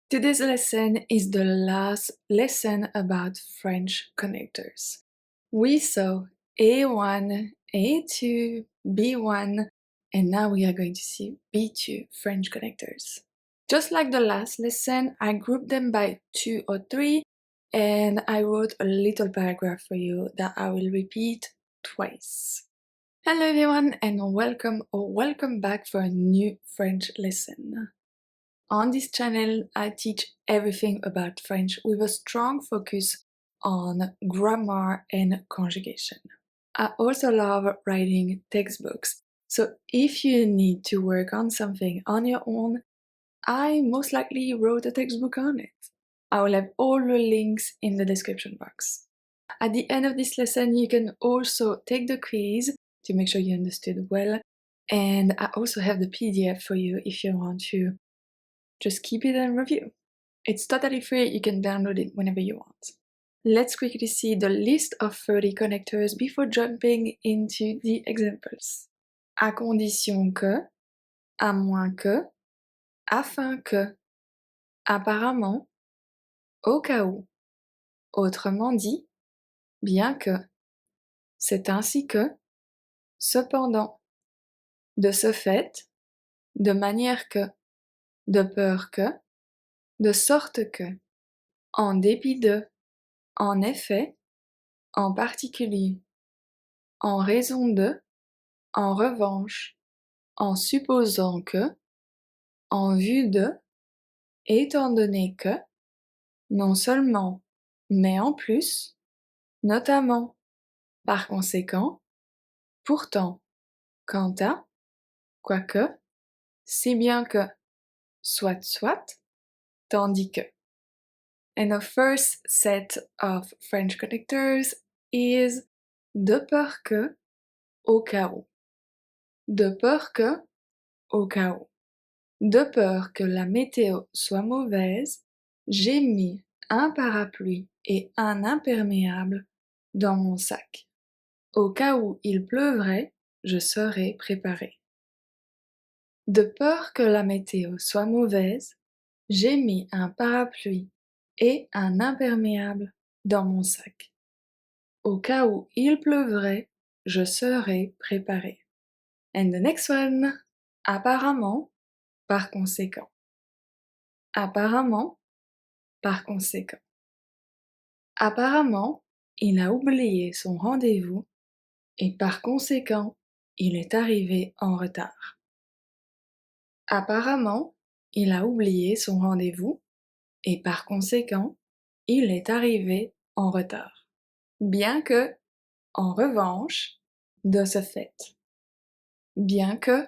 Today's lesson is the last lesson about French connectors. We saw A1, A2, B1, and now we are going to see B2 French connectors. Just like the last lesson, I grouped them by 2 or 3, and I wrote a little paragraph for you that I will repeat twice. Hello everyone, and welcome back for a new French lesson. On this channel, I teach everything about French with a strong focus on grammar and conjugation. I also love writing textbooks, so if you need to work on something on your own, I most likely wrote a textbook on it. I will have all the links in the description box. At the end of this lesson, you can also take the quiz to make sure you understood well, and I also have the PDF for you if you want to just keep it and review. It's totally free, you can download it whenever you want. Let's quickly see the list of 30 connectors before jumping into the examples. À condition que, à moins que, afin que, apparemment, au cas où, autrement dit, bien que, c'est ainsi que, cependant, de ce fait, de manière que, de peur que, de sorte que, en dépit de, en effet, en particulier, en raison de, en revanche, en supposant que, en vue de, étant donné que, non seulement, mais en plus, notamment, par conséquent, pourtant, quant à, quoique, si bien que, soit, tandis que. And the first set of French connectors is de peur que, au cas où. De peur que, au cas où. De peur que la météo soit mauvaise, j'ai mis un parapluie et un imperméable dans mon sac. Au cas où il pleuvrait, je serai préparé. De peur que la météo soit mauvaise, j'ai mis un parapluie et un imperméable dans mon sac. Au cas où il pleuvrait, je serai préparé. And the next one, apparemment, par conséquent. Apparemment, par conséquent. Apparemment, il a oublié son rendez-vous et par conséquent, il est arrivé en retard. Apparemment, il a oublié son rendez-vous et par conséquent, il est arrivé en retard. Bien que, en revanche, de ce fait. Bien que,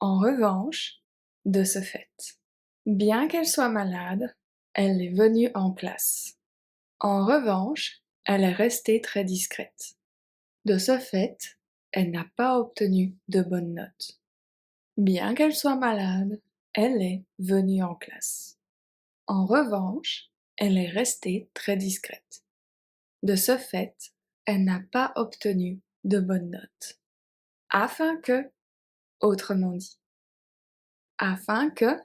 en revanche, de ce fait. Bien qu'elle soit malade, elle est venue en classe. En revanche, elle est restée très discrète. De ce fait, elle n'a pas obtenu de bonnes notes. Bien qu'elle soit malade, elle est venue en classe. En revanche, elle est restée très discrète. De ce fait, elle n'a pas obtenu de bonnes notes. Afin que, autrement dit. Afin que,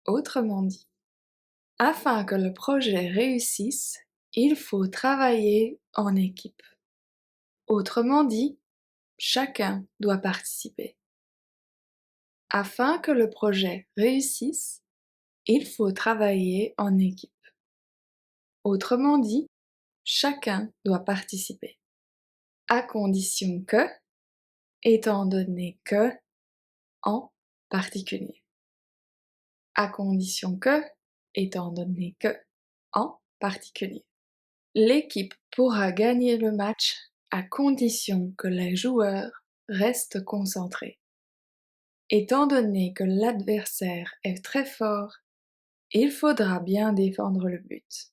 autrement dit. Afin que le projet réussisse, il faut travailler en équipe. Autrement dit, chacun doit participer. Afin que le projet réussisse, il faut travailler en équipe. Autrement dit, chacun doit participer. À condition que, étant donné que, en particulier. À condition que, étant donné que, en particulier. L'équipe pourra gagner le match à condition que les joueurs restent concentrés. Étant donné que l'adversaire est très fort, il faudra bien défendre le but,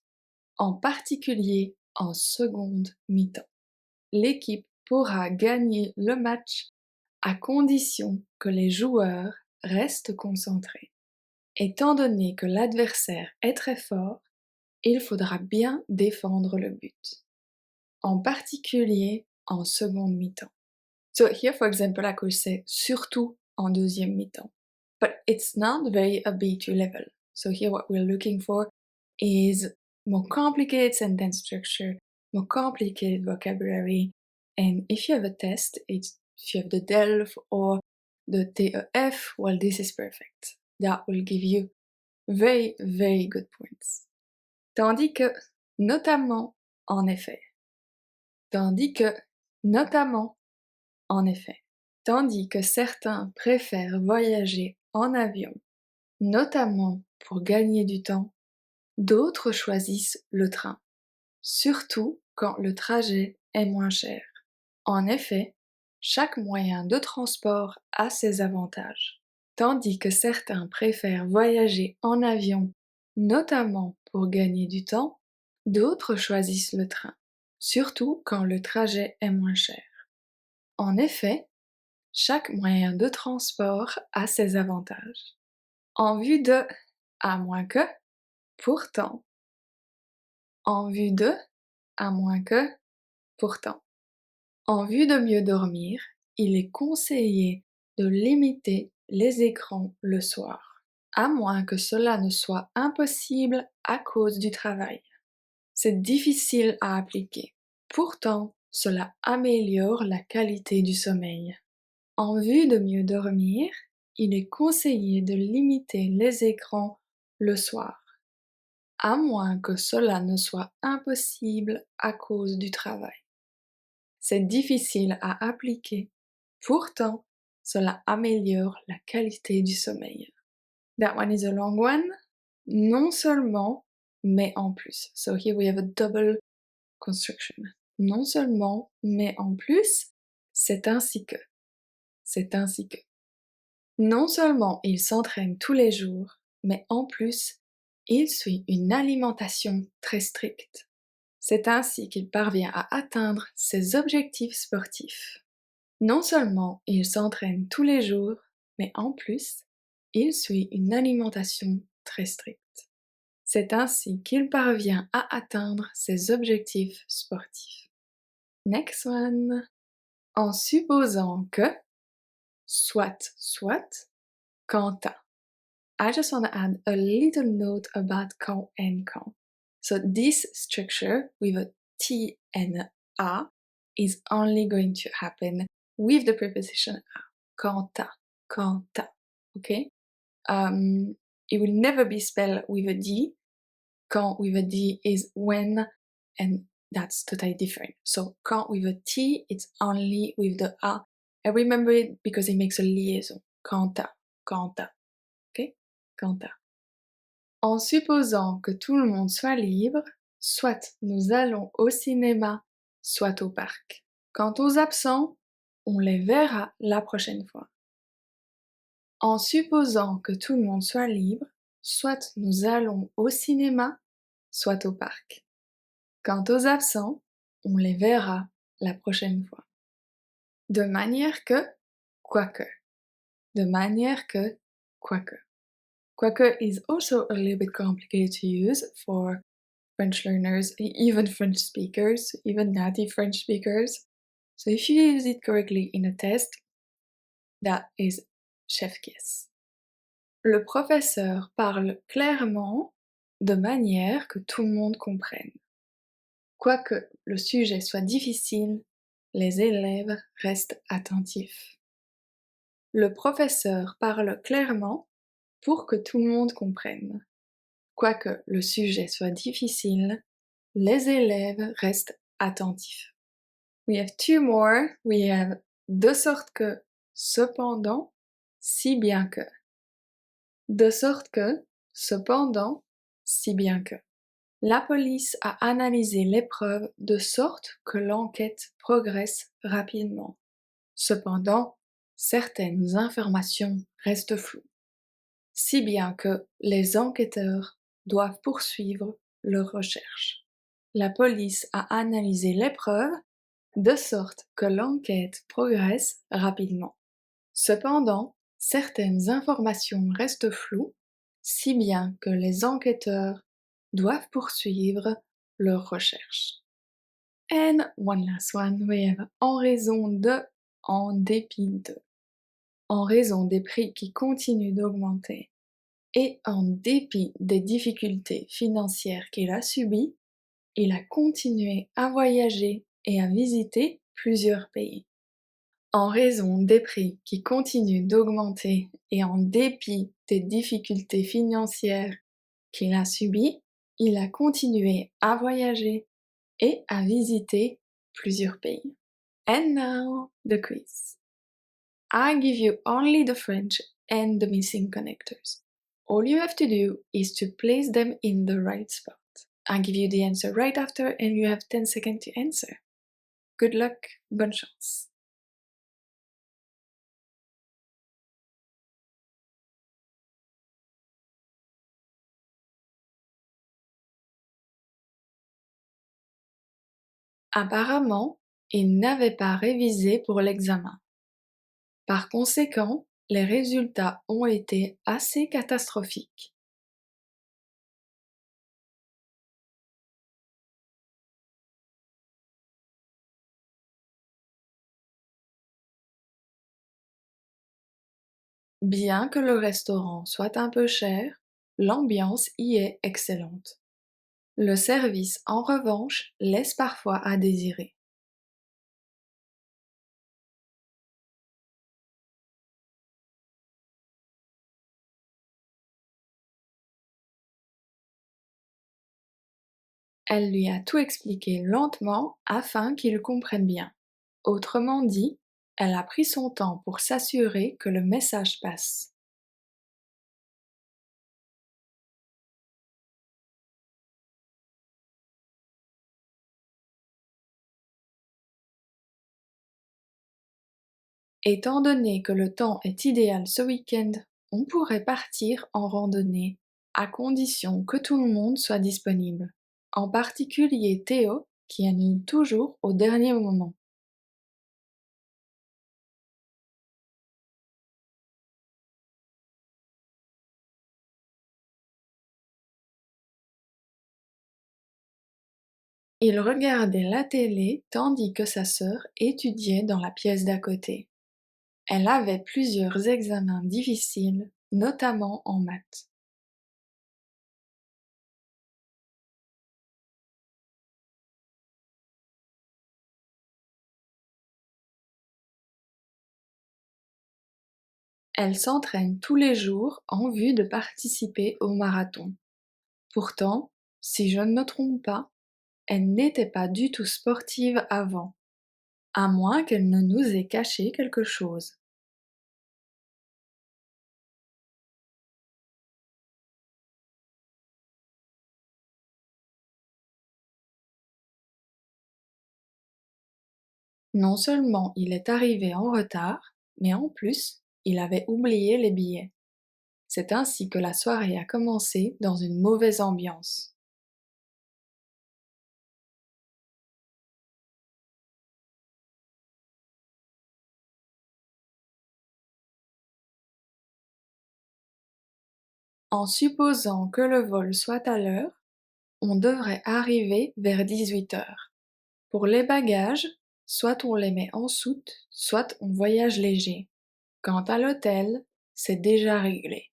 en particulier en seconde mi-temps. L'équipe pourra gagner le match à condition que les joueurs restent concentrés. Étant donné que l'adversaire est très fort, il faudra bien défendre le but, en particulier en seconde mi-temps. So here, for example, I could say surtout en deuxième mi-temps. But it's not very a B2 level. So here what we're looking for is more complicated sentence structure, more complicated vocabulary, and if you have a test, if you have the DELF or the TEF, well, this is perfect. That will give you very, very good points. Tandis que, notamment, en effet. Tandis que, notamment, en effet. Tandis que certains préfèrent voyager en avion, notamment pour gagner du temps, d'autres choisissent le train, surtout quand le trajet est moins cher. En effet, chaque moyen de transport a ses avantages. Tandis que certains préfèrent voyager en avion, notamment pour gagner du temps, d'autres choisissent le train, surtout quand le trajet est moins cher. En effet, chaque moyen de transport a ses avantages. En vue de, à moins que, pourtant. En vue de, à moins que, pourtant. En vue de mieux dormir, il est conseillé de limiter les écrans le soir, à moins que cela ne soit impossible à cause du travail. C'est difficile à appliquer. Pourtant, cela améliore la qualité du sommeil. En vue de mieux dormir, il est conseillé de limiter les écrans le soir, à moins que cela ne soit impossible à cause du travail. C'est difficile à appliquer. Pourtant, cela améliore la qualité du sommeil. That one is a long one. Non seulement, mais en plus. So here we have a double construction. Non seulement, mais en plus, c'est ainsi que. C'est ainsi que. Non seulement il s'entraîne tous les jours, mais en plus, il suit une alimentation très stricte. C'est ainsi qu'il parvient à atteindre ses objectifs sportifs. Non seulement il s'entraîne tous les jours, mais en plus, il suit une alimentation très stricte. C'est ainsi qu'il parvient à atteindre ses objectifs sportifs. Next one. En supposant que, soit, quant à. I just want to add a little note about quand and quand. So this structure with a T and A is only going to happen with the preposition a. Quant à, okay? It will never be spelled with a D. Quand with a D is when, and that's totally different. So quand with a T, it's only with the A. And remember it because it makes a liaison. Quant à, okay? Quant à. En supposant que tout le monde soit libre, soit nous allons au cinéma, soit au parc. Quant aux absents, on les verra la prochaine fois. En supposant que tout le monde soit libre, soit nous allons au cinéma, soit au parc. Quant aux absents, on les verra la prochaine fois. De manière que, quoique. De manière que, quoique. Quoique is also a little bit complicated to use for French learners, even French speakers, even native French speakers. So if you use it correctly in a test, that is chef kiss. Le professeur parle clairement de manière que tout le monde comprenne. Quoique le sujet soit difficile, les élèves restent attentifs. Le professeur parle clairement pour que tout le monde comprenne. Quoique le sujet soit difficile, les élèves restent attentifs. We have two more. We have de sorte que, cependant, si bien que. De sorte que, cependant, si bien que. La police a analysé les preuves de sorte que l'enquête progresse rapidement. Cependant, certaines informations restent floues, si bien que les enquêteurs doivent poursuivre leurs recherches. La police a analysé les preuves de sorte que l'enquête progresse rapidement. Cependant, certaines informations restent floues, si bien que les enquêteurs doivent poursuivre leurs recherches. And one last one, we have en raison de, en dépit de. En raison des prix qui continuent d'augmenter, et en dépit des difficultés financières qu'il a subies, il a continué à voyager et à visiter plusieurs pays. En raison des prix qui continuent d'augmenter et en dépit des difficultés financières qu'il a subies, il a continué à voyager et à visiter plusieurs pays. And now, the quiz. I give you only the French and the missing connectors. All you have to do is to place them in the right spot. I give you the answer right after and you have 10 seconds to answer. Good luck, bonne chance. Apparemment, il n'avait pas révisé pour l'examen. Par conséquent, les résultats ont été assez catastrophiques. Bien que le restaurant soit un peu cher, l'ambiance y est excellente. Le service, en revanche, laisse parfois à désirer. Elle lui a tout expliqué lentement afin qu'il comprenne bien. Autrement dit, elle a pris son temps pour s'assurer que le message passe. Étant donné que le temps est idéal ce week-end, on pourrait partir en randonnée, à condition que tout le monde soit disponible. En particulier Théo, qui annule toujours au dernier moment. Il regardait la télé tandis que sa sœur étudiait dans la pièce d'à côté. Elle avait plusieurs examens difficiles, notamment en maths. Elle s'entraîne tous les jours en vue de participer au marathon. Pourtant, si je ne me trompe pas, elle n'était pas du tout sportive avant, à moins qu'elle ne nous ait caché quelque chose. Non seulement il est arrivé en retard, mais en plus, il avait oublié les billets. C'est ainsi que la soirée a commencé dans une mauvaise ambiance. En supposant que le vol soit à l'heure, on devrait arriver vers 18 heures. Pour les bagages, soit on les met en soute, soit on voyage léger. Quant à l'hôtel, c'est déjà réglé.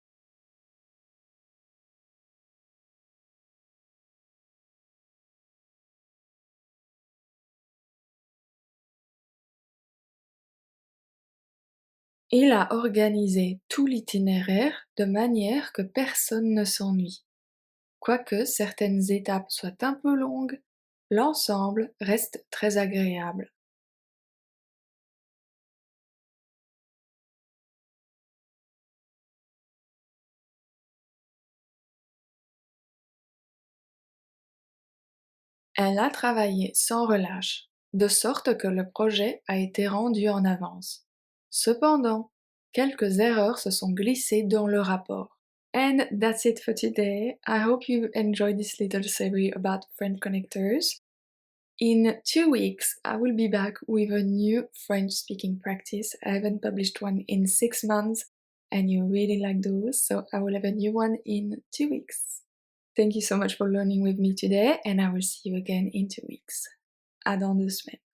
Il a organisé tout l'itinéraire de manière que personne ne s'ennuie. Quoique certaines étapes soient un peu longues, l'ensemble reste très agréable. Elle a travaillé sans relâche, de sorte que le projet a été rendu en avance. Cependant, quelques erreurs se sont glissées dans le rapport. And that's it for today. I hope you enjoyed this little series about French connectors. In 2 weeks, I will be back with a new French speaking practice. I haven't published one in 6 months, and you really like those, so I will have a new one in 2 weeks. Thank you so much for learning with me today, and I will see you again in 2 weeks. À dans 2 semaines.